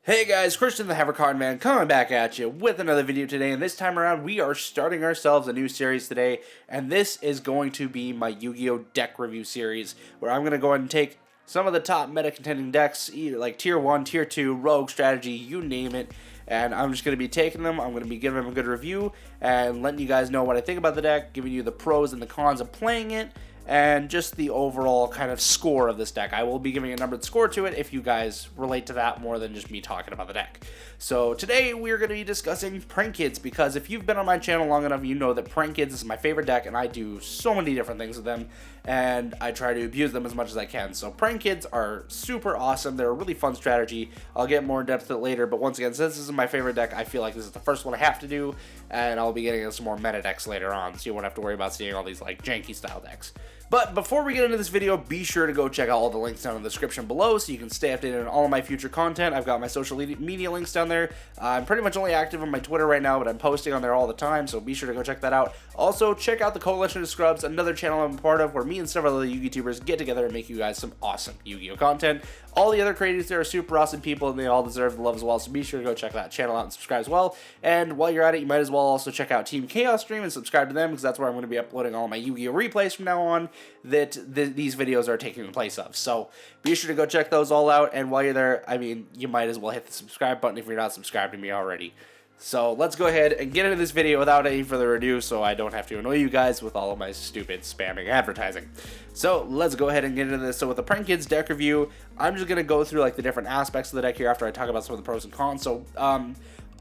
Hey guys, Christian the Havercard Man coming back at you with another video today, and this time around we are starting ourselves a new series today, and this is going to be my Yu-Gi-Oh! Deck review series, where I'm going to go ahead and take some of the top meta contending decks, either like Tier 1, Tier 2, Rogue, Strategy, you name it, and I'm just going to be taking them, I'm going to be giving them a good review, and letting you guys know what I think about the deck, giving you the pros and the cons of playing it, and just the overall kind of score of this deck. I will be giving a numbered score to it if you guys relate to that more than just me talking about the deck. So today we're going to be discussing Prank Kids, because if you've been on my channel long enough, you know that Prank Kids is my favorite deck, and I do so many different things with them, and I try to abuse them as much as I can. So Prank Kids are super awesome. They're a really fun strategy. I'll get more in depth with it later, but once again, since this is my favorite deck, I feel like this is the first one I have to do, and I'll be getting into some more meta decks later on, so you won't have to worry about seeing all these like janky style decks. But before we get into this video, be sure to go check out all the links down in the description below so you can stay updated on all of my future content. I've got my social media links down there. I'm pretty much only active on my Twitter right now, but I'm posting on there all the time, so be sure to go check that out. Also, check out the Coalition of Scrubs, another channel I'm a part of, where me and several other Yu-Gi YouTubers get together and make you guys some awesome Yu-Gi-Oh! Content. All the other creators there are super awesome people, and they all deserve the love as well, so be sure to go check that channel out and subscribe as well. And while you're at it, you might as well also check out Team Chaos Stream and subscribe to them, because that's where I'm going to be uploading all my Yu-Gi-Oh! Replays from now on that these videos are taking the place of. So be sure to go check those all out, and while you're there, I mean, you might as well hit the subscribe button if you're not subscribed to me already. So let's go ahead and get into this video without any further ado, so I don't have to annoy you guys with all of my stupid spamming advertising. So let's go ahead and get into this. So with the Prank Kids deck review, I'm just going to go through like the different aspects of the deck here after I talk about some of the pros and cons. So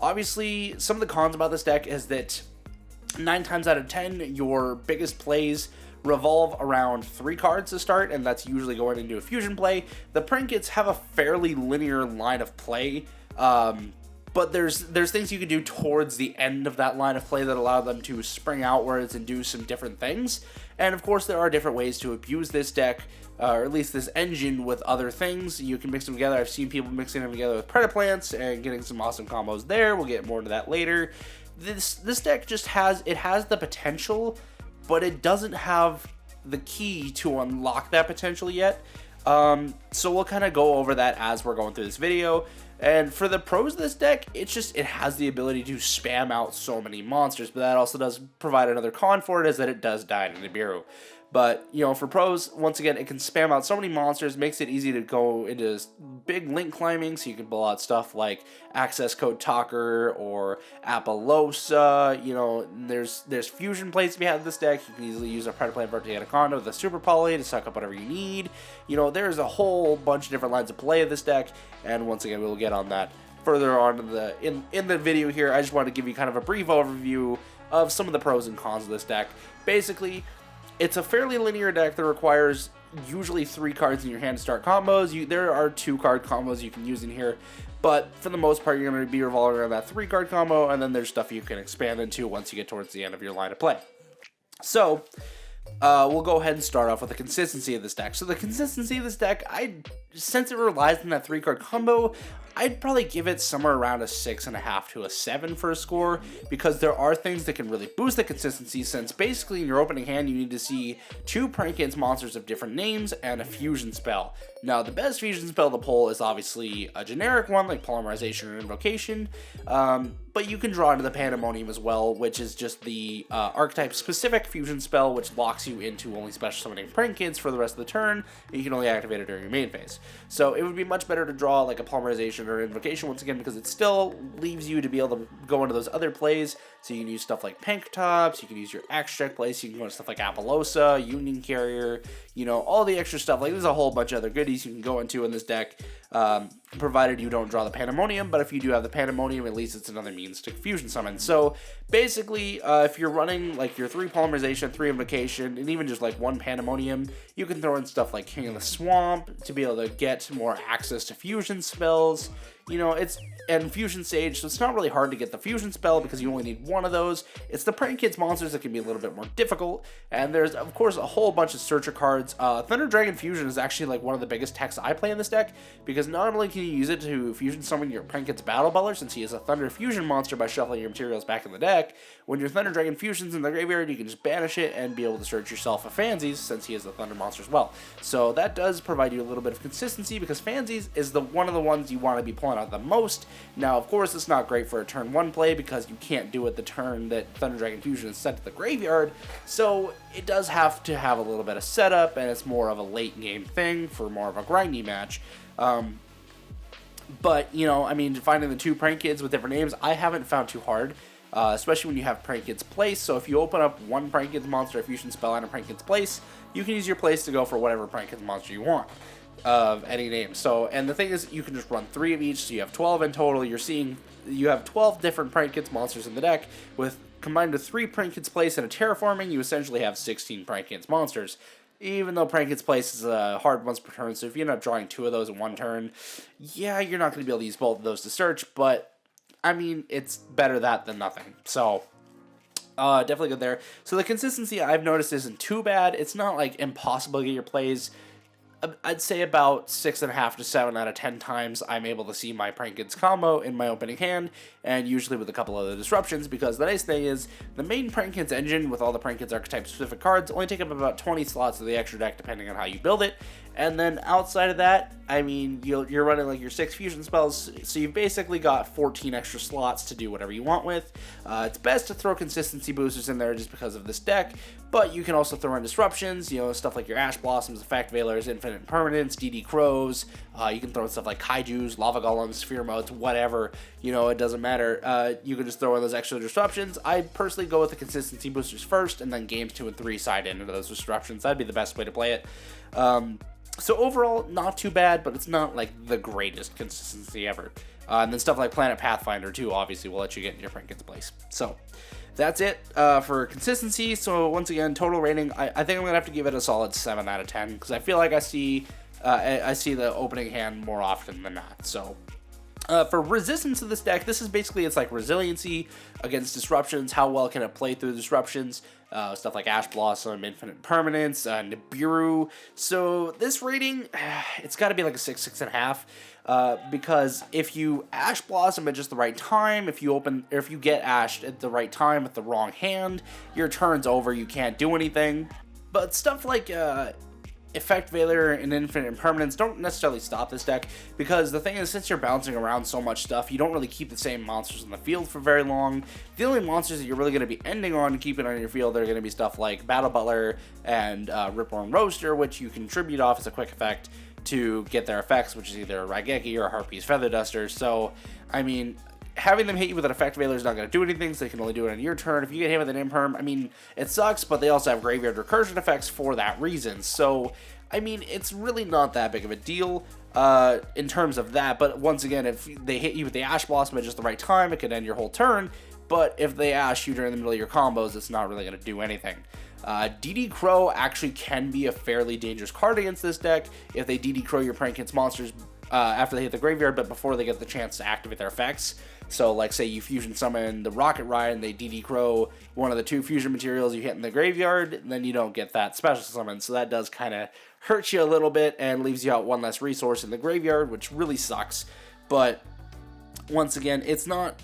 obviously some of the cons about this deck is that 9 times out of 10 your biggest plays revolve around 3 cards to start, and that's usually going into a fusion play. The Prank Kids have a fairly linear line of play, but there's things you can do towards the end of that line of play that allow them to spring outwards and do some different things. And of course there are different ways to abuse this deck, or at least this engine, with other things. You can mix them together. I've seen people mixing them together with Predaplants and getting some awesome combos there. We'll get more into that later. This deck just has the potential, but it doesn't have the key to unlock that potential yet. So we'll kind of go over that as we're going through this video. And for the pros of this deck, it has the ability to spam out so many monsters, but that also does provide another con for it, is that it does die in Nibiru. But, you know, for pros, once again, it can spam out so many monsters, makes it easy to go into big link climbing, so you can blow out stuff like Access Code Talker or Appaloosa. You know, there's fusion plays to be had in this deck. You can easily use a Predaplant Vertigo Condo with a Super Poly to suck up whatever you need. You know, there's a whole bunch of different lines of play of this deck, and once again, we'll get on that further on in the video here. I just wanted to give you kind of a brief overview of some of the pros and cons of this deck. Basically, it's a fairly linear deck that requires usually 3 cards in your hand to start combos. There are 2 card combos you can use in here, but for the most part, you're going to be revolving around that 3 card combo, and then there's stuff you can expand into once you get towards the end of your line of play. So we'll go ahead and start off with the consistency of this deck. So the consistency of this deck, since it relies on that 3 card combo, I'd probably give it somewhere around a 6.5 to a 7 for a score, because there are things that can really boost the consistency, since basically in your opening hand you need to see 2 Prank Kids monsters of different names and a fusion spell. Now, the best fusion spell to pull is obviously a generic one like Polymerization or Invocation, but you can draw into the Pandemonium as well, which is just the archetype specific fusion spell, which locks you into only special summoning Prank Kids for the rest of the turn, and you can only activate it during your main phase. So it would be much better to draw like a Polymerization or Invocation once again, because it still leaves you to be able to go into those other plays. So you can use stuff like Panktops, you can use your extract plays, you can go into stuff like Appaloosa, Union Carrier, you know, all the extra stuff. Like, there's a whole bunch of other goodies you can go into in this deck, provided you don't draw the Pandemonium. But if you do have the Pandemonium, at least it's another means to fusion summon. So basically, if you're running like your 3 Polymerization, 3 Invocation, and even just like 1 Pandemonium, you can throw in stuff like King of the Swamp to be able to get more access to fusion spells. You know, and Fusion Sage, so it's not really hard to get the fusion spell because you only need 1 of those. It's the Prank Kids monsters that can be a little bit more difficult, and there's of course a whole bunch of searcher cards. Thunder Dragon Fusion is actually like one of the biggest techs I play in this deck, because not only can can use it to fusion summon your Pranket's Battle Butler, since he is a Thunder Fusion monster, by shuffling your materials back in the deck. When your Thunder Dragon fusions in the graveyard, you can just banish it and be able to search yourself a Fansies, since he is a Thunder monster as well. So that does provide you a little bit of consistency, because Fansies is one of the ones you want to be pulling out the most. Now, of course, it's not great for a turn 1 play, because you can't do it the turn that Thunder Dragon Fusion is sent to the graveyard, so it does have to have a little bit of setup, and it's more of a late game thing for more of a grindy match. But, you know, I mean, finding the 2 Prank Kids with different names, I haven't found too hard, especially when you have Prank Kids Place. So if you open up one Prank Kids monster, a fusion spell, and a Prank Kids Place, you can use your place to go for whatever Prank Kids monster you want of any name. So, and the thing is, you can just run 3 of each, so you have 12 in total. You have 12 different Prank Kids monsters in the deck, combined with 3 Prank Kids Place and a Terraforming, you essentially have 16 Prank Kids monsters. Even though Prank Kids Place is a hard once per turn, so if you end up drawing 2 of those in 1 turn, yeah, you're not going to be able to use both of those to search, but, I mean, it's better that than nothing. So, definitely good there. So the consistency I've noticed isn't too bad. It's not, like, impossible to get your plays. I'd say about 6.5 to 7 out of 10 times I'm able to see my Prank Kids combo in my opening hand, and usually with a couple of the disruptions, because the nice thing is the main Prank Kids engine with all the Prank Kids archetype specific cards only take up about 20 slots of the extra deck depending on how you build it. And then outside of that, I mean, you're running like your 6 fusion spells, so you've basically got 14 extra slots to do whatever you want with. It's best to throw consistency boosters in there just because of this deck, but you can also throw in disruptions, you know, stuff like your Ash Blossoms, Effect Veilers, Infinite Permanence, DD Crows. You can throw in stuff like Kaijus, Lava Golems, Sphere Modes, whatever. You know, it doesn't matter. You can just throw in those extra disruptions. I personally go with the consistency boosters first, and then games 2 and 3 side into those disruptions. That'd be the best way to play it. So overall, not too bad, but it's not like the greatest consistency ever. And then stuff like Planet Pathfinder too, obviously, will let you get in your Prank Kids Place. So that's it for consistency. So once again, total rating, I think I'm gonna have to give it a solid 7 out of 10, because I feel like I see the opening hand more often than not. So for resistance to this deck, this is basically, it's like resiliency against disruptions. How well can it play through disruptions? Stuff like Ash Blossom, Infinite Permanence, Nibiru. So this rating, it's got to be like a 6, 6.5, because if you Ash Blossom at just the right time, if you get Ashed at the right time with the wrong hand, your turn's over. You can't do anything. But stuff like Effect Veiler and Infinite Permanence don't necessarily stop this deck, because the thing is, since you're bouncing around so much stuff, you don't really keep the same monsters in the field for very long. The only monsters that you're really going to be ending on and keeping on your field are going to be stuff like Battle Butler and Ripborn Roaster, which you contribute off as a quick effect to get their effects, which is either a Raigeki or a Harpy's Feather Duster. So, I mean, having them hit you with an Effect Veiler is not going to do anything, so they can only do it on your turn. If you get hit with an Imperm, I mean, it sucks, but they also have Graveyard Recursion effects for that reason. So, I mean, it's really not that big of a deal in terms of that. But once again, if they hit you with the Ash Blossom at just the right time, it could end your whole turn. But if they Ash you during the middle of your combos, it's not really going to do anything. DD Crow actually can be a fairly dangerous card against this deck if they DD Crow your Prank Kids monsters after they hit the graveyard, but before they get the chance to activate their effects. So, like, say you fusion summon the Rocket Ride and they DD Crow one of the 2 fusion materials you hit in the graveyard, then you don't get that special summon. So that does kind of hurt you a little bit and leaves you out 1 less resource in the graveyard, which really sucks. But once again, it's not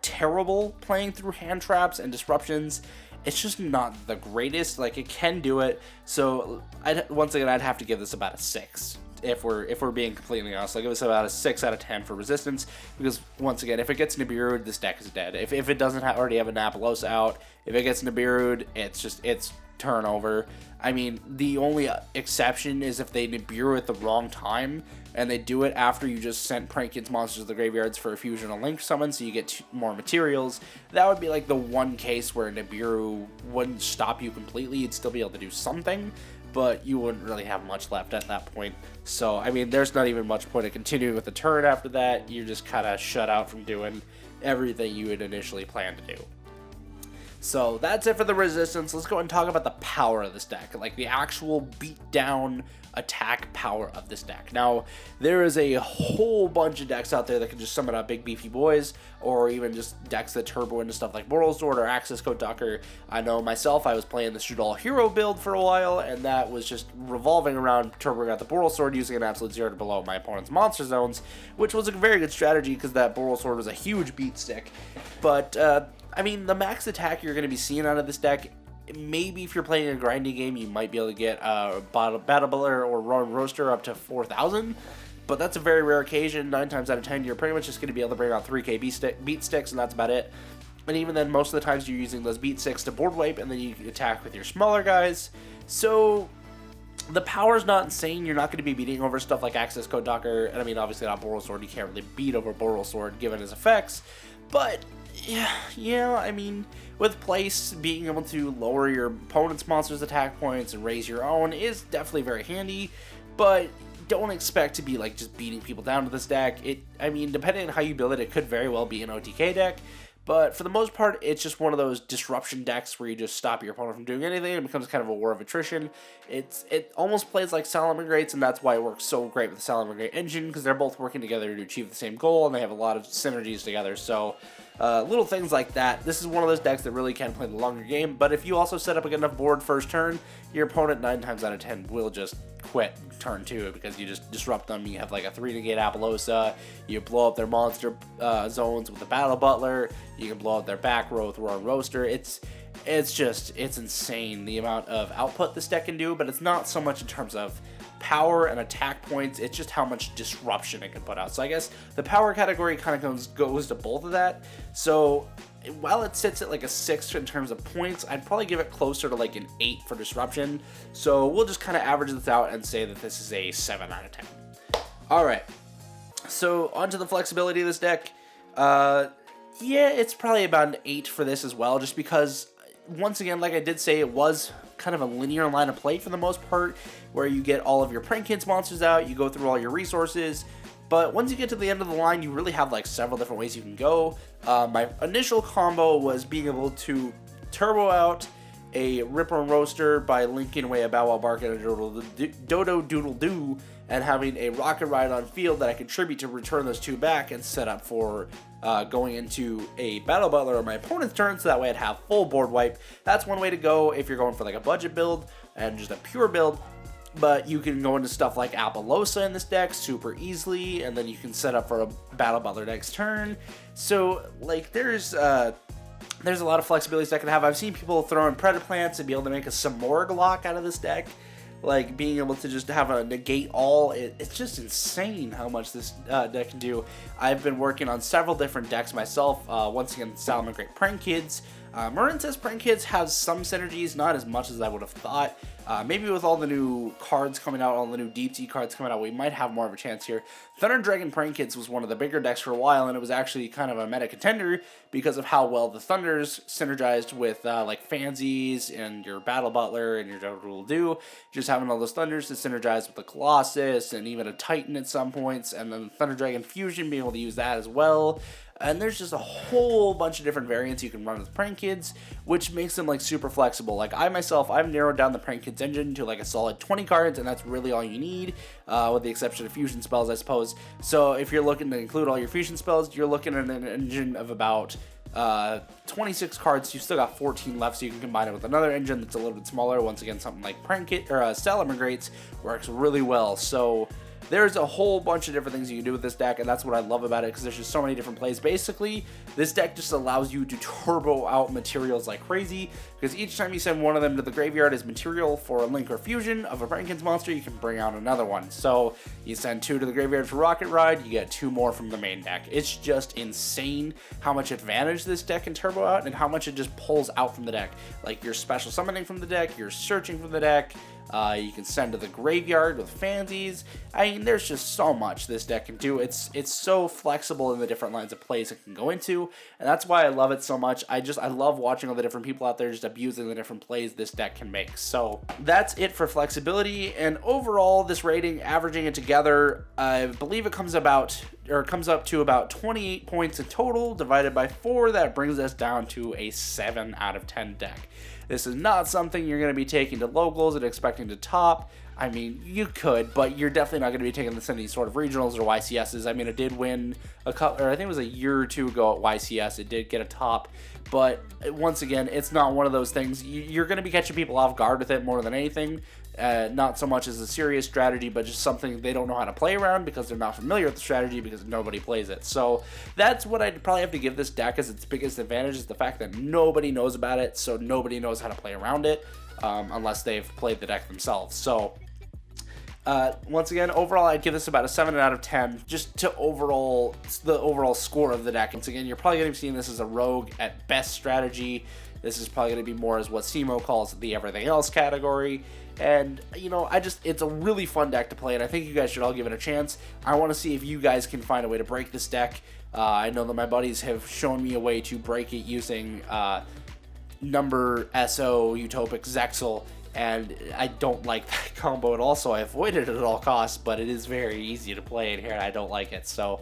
terrible playing through hand traps and disruptions. It's just not the greatest. Like, it can do it. So once again, I'd have to give this about a 6. If we're being completely honest, I'll give this about a 6 out of 10 for resistance, because once again, if it gets Nibiru'd, this deck is dead. If it doesn't already have a Napalosa out, if it gets Nibiru'd, it's turnover. I mean, the only exception is if they Nibiru at the wrong time, and they do it after you just sent Prank Kids monsters to the graveyards for a fusion or link summon, so you get more materials. That would be like the one case where Nibiru wouldn't stop you completely. You'd still be able to do something, but you wouldn't really have much left at that point. So, I mean, there's not even much point of continuing with the turn after that. You're just kind of shut out from doing everything you had initially planned to do. So that's it for the resistance. Let's go and talk about the power of this deck, like the actual beatdown attack power of this deck. Now, there is a whole bunch of decks out there that can just summon out big beefy boys, or even just decks that turbo into stuff like Moral Sword or Access Code Docker. I know myself, I was playing the Strudel Hero build for a while, and that was just revolving around turboing out the Moral Sword using an absolute 0 to below my opponent's monster zones, which was a very good strategy because that Moral Sword was a huge beat stick. But, I mean, the max attack you're going to be seeing out of this deck, maybe if you're playing a grinding game, you might be able to get Battle Butler or Roaring Roaster up to 4,000, but that's a very rare occasion. 9 times out of 10, you're pretty much just going to be able to bring out 3k beat sticks, and that's about it. And even then, most of the times you're using those beat sticks to board wipe, and then you attack with your smaller guys. So the power's not insane. You're not going to be beating over stuff like Access Code Docker, and I mean, obviously not Boral Sword. You can't really beat over Boral Sword given his effects, but yeah, I mean, with place, being able to lower your opponent's monster's attack points and raise your own is definitely very handy, but don't expect to be like just beating people down with this deck. I mean, depending on how you build it, it could very well be an OTK deck, but for the most part, it's just one of those disruption decks where you just stop your opponent from doing anything, and it becomes kind of a war of attrition. It almost plays like Salamangreats, and that's why it works so great with the Salamangreat engine, because they're both working together to achieve the same goal, and they have a lot of synergies together, so little things like that. This is one of those decks that really can play the longer game, but if you also set up a good enough board first turn, your opponent 9 times out of 10 will just quit turn 2 because you just disrupt them. You have like a 3-negate Apollousa, you blow up their monster zones with the Battle Butler, you can blow up their back row with Roaring Roaster. It's insane the amount of output this deck can do, but it's not so much in terms of power and attack points, it's just how much disruption it can put out. So I guess the power category kind of goes to both of that. So while it sits at like a 6 in terms of points, I'd probably give it closer to like an 8 for disruption. So we'll just kind of average this out and say that this is a 7 out of 10. Alright, so onto the flexibility of this deck. Yeah, it's probably about an 8 for this as well, just because, once again, like I did say, it was kind of a linear line of play for the most part, where you get all of your Prank Kids monsters out, you go through all your resources, but once you get to the end of the line, you really have like several different ways you can go. My initial combo was being able to turbo out a Ripper and Roaster by linking away a Bow Wow Bark and a Dodo Doodle Doo, and having a Rocket Ride on field that I contribute to return those 2 back and set up for going into a Battle Butler on my opponent's turn, so that way I'd have full board wipe. That's one way to go if you're going for like a budget build and just a pure build, but you can go into stuff like Apollousa in this deck super easily, and then you can set up for a Battle Butler next turn. So like there's a lot of flexibilities that can have. I've seen people throw in Predaplants and be able to make a Samorg lock out of this deck. Like being able to just have a negate all, it's just insane how much this deck can do. I've been working on several different decks myself. Once again, Salamangreat Prank Kids. Marince's Prank Kids has some synergies, not as much as I would have thought. Maybe with all the new cards coming out, all the new Deep Sea cards coming out, we might have more of a chance here. Thunder Dragon Prank Kids was one of the bigger decks for a while, and it was actually kind of a meta contender because of how well the Thunders synergized with like Fansies and your Battle Butler and your Doodle Doo. Just having all those Thunders to synergize with the Colossus and even a Titan at some points, and then Thunder Dragon Fusion being able to use that as well. And there's just a whole bunch of different variants you can run with Prank Kids, which makes them like super flexible. Like I myself, I've narrowed down the Prank Kids engine to like a solid 20 cards, and that's really all you need, with the exception of fusion spells, I suppose. So if you're looking to include all your fusion spells, you're looking at an engine of about 26 cards. You still got 14 left, so you can combine it with another engine that's a little bit smaller. Once again, something like Prank Kid or Salamangreats works really well. So there's a whole bunch of different things you can do with this deck, and that's what I love about it, because there's just so many different plays. Basically, this deck just allows you to turbo out materials like crazy, because each time you send one of them to the graveyard as material for a link or fusion of a Prank Kids monster, you can bring out another one. So you send 2 to the graveyard for Rocket Ride, you get 2 more from the main deck. It's just insane how much advantage this deck can turbo out, and how much it just pulls out from the deck. Like you're special summoning from the deck, you're searching from the deck, you can send to the graveyard with Fansies. I mean, there's just so much this deck can do. It's so flexible in the different lines of plays it can go into, and that's why I love it so much. I love watching all the different people out there just abusing the different plays this deck can make. So that's it for flexibility, and overall this rating, averaging it together, I believe it comes up to about 28 points in total divided by 4. That brings us down to a 7 out of 10 deck. This is not something you're going to be taking to locals and expecting to top. I mean, you could, but you're definitely not going to be taking this in any sort of regionals or YCSs. I mean, it did win a couple, or I think it was a year or two ago at YCS. It did get a top, but once again, it's not one of those things. You're going to be catching people off guard with it more than anything. Not so much as a serious strategy, but just something they don't know how to play around because they're not familiar with the strategy because nobody plays it. So that's what I'd probably have to give this deck as its biggest advantage, is the fact that nobody knows about it, so nobody knows how to play around it unless they've played the deck themselves. So once again, overall, I'd give this about a 7 out of 10, just to the overall score of the deck. Once again, you're probably going to be seeing this as a rogue at best strategy. This is probably going to be more as what Simo calls the everything else category. And, you know, it's a really fun deck to play, and I think you guys should all give it a chance. I want to see if you guys can find a way to break this deck. I know that my buddies have shown me a way to break it using Number, SO, Utopic, Zexal, and I don't like that combo at all, so I avoided it at all costs, but it is very easy to play in here, and I don't like it. So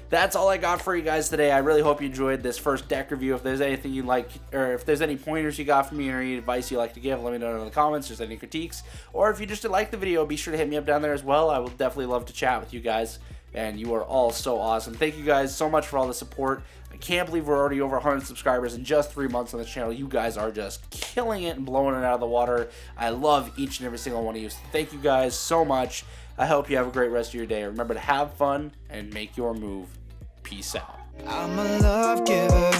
that's all I got for you guys today. I really hope you enjoyed this first deck review. If there's anything you like, or if there's any pointers you got from me or any advice you like to give, let me know in the comments. If there's any critiques, or if you just didn't like the video, be sure to hit me up down there as well. I will definitely love to chat with you guys, and you are all so awesome. Thank you guys so much for all the support. I can't believe we're already over 100 subscribers in just 3 months on this channel. You guys are just killing it and blowing it out of the water. I love each and every single one of you. So thank you guys so much. I hope you have a great rest of your day. Remember to have fun and make your move. Peace out. I'm a love giver.